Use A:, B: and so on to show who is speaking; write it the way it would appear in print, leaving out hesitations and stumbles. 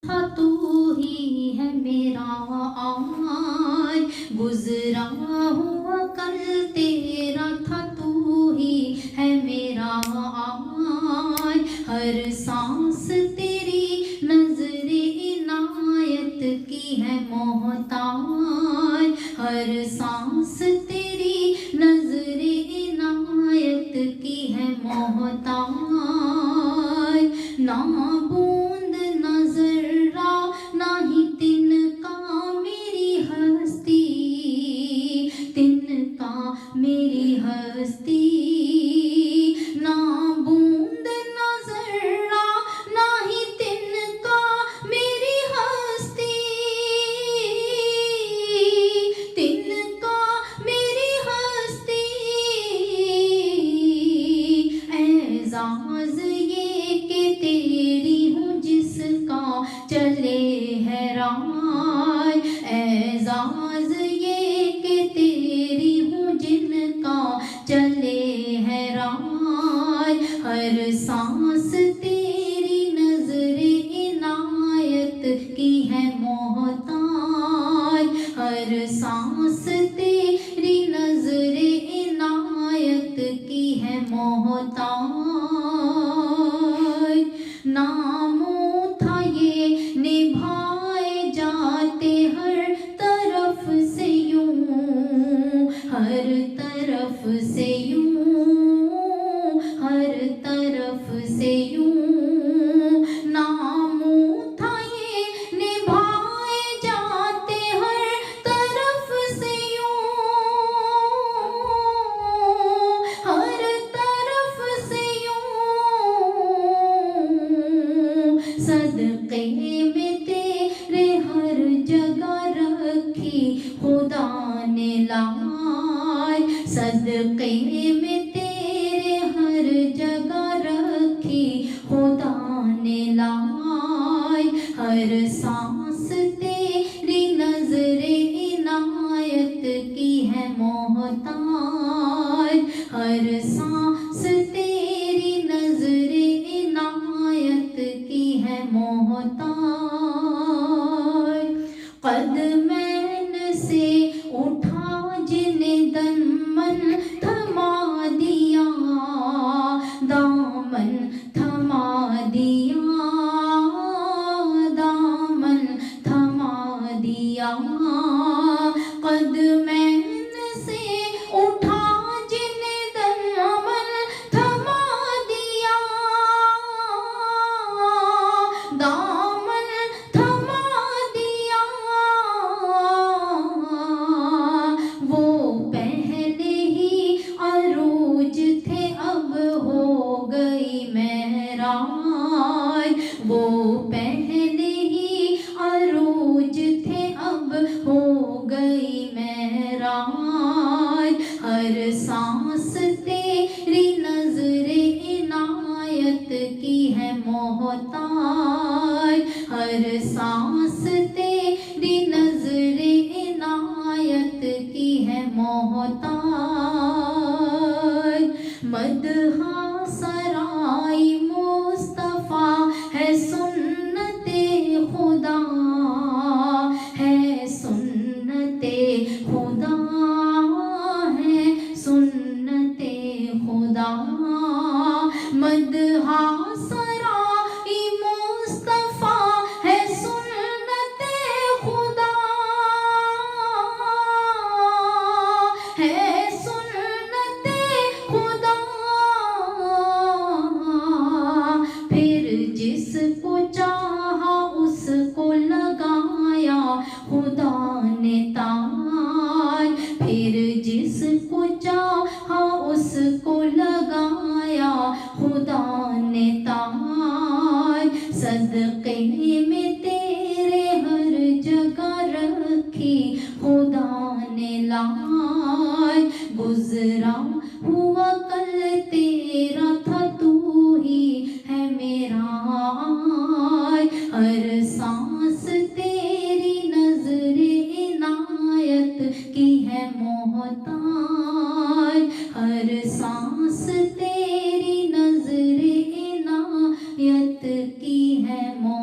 A: था तू ही है मेरा आज गुजरा हुआ कल तेरा था तू ही है मेरा आज हर सांस तेरी नजरे इनायत की है मोहताज हर सांस तेरी नजरे इनायत की है मोहताज ना बूंद नजरा ना ही तिनका मेरी हस्ती तिनका मेरी हस्ती ना बूंद नजरा ना ही तिनका मेरी हस्ती तिनका मेरी हस्ती एजाज ये के तेरी हूँ जिसका चले है राज एजाज ये के तेरी हूँ जिनका चले है राज हर सांस तेरी नजरे इनायत की है मोहताज हर सांस तेरी नजरे इनायत की है मोहताज नामों था ये निभाए जाते हर तरफ से यूं हर तरफ से यूं हर तरफ से यूं नामों था ये निभाए जाते हर तरफ से यूं हर तरफ से यूं सदक़े में तेरे हर जगह रखी खुदा ने लाज सदक़े में तेरे हर जगह रखी खुदा ने लाज हर सांस तेरी नजरे इनायत की है मोहताज हर सांस तेरी नजरे इनायत की है मोहताज कदमैन से उठा जिने दमन थमा दिया दामन थमा दिया दामन थमा दिया कदमैन से उठा जिने दमन थमा दिया दामन थमा दिया वो पहले ही अरूज थे अब हो गई महराज वो पहले ही अरूज थे अब हो गई महराज हर सांस तेरी नजरे इनायत की है मोहताज हर सांस तेरी नजरे इनायत की है मोहताज मदहा सराई मुस्तफा है सुन्नते खुदा है सुन्नते खुदा है सुन्नते खुदा मदहा सराई मुस्तफा है सुन्नते खुदा है सुन्नते खुदा फिर जिसको चाहा उसको लगाया खुदा ने ताज फिर जिसको चाहा उसको लगाया खुदा ने ताज सदक़े में तेरे हर जगह रखी खुदा ने लाज गुजरा हुआ कल तेरा था तू ही है मेरा आज हर सांस तेरी नजरे इनायत की है मोहताज हर सांस तेरी नजरे इनायत की है मोहताज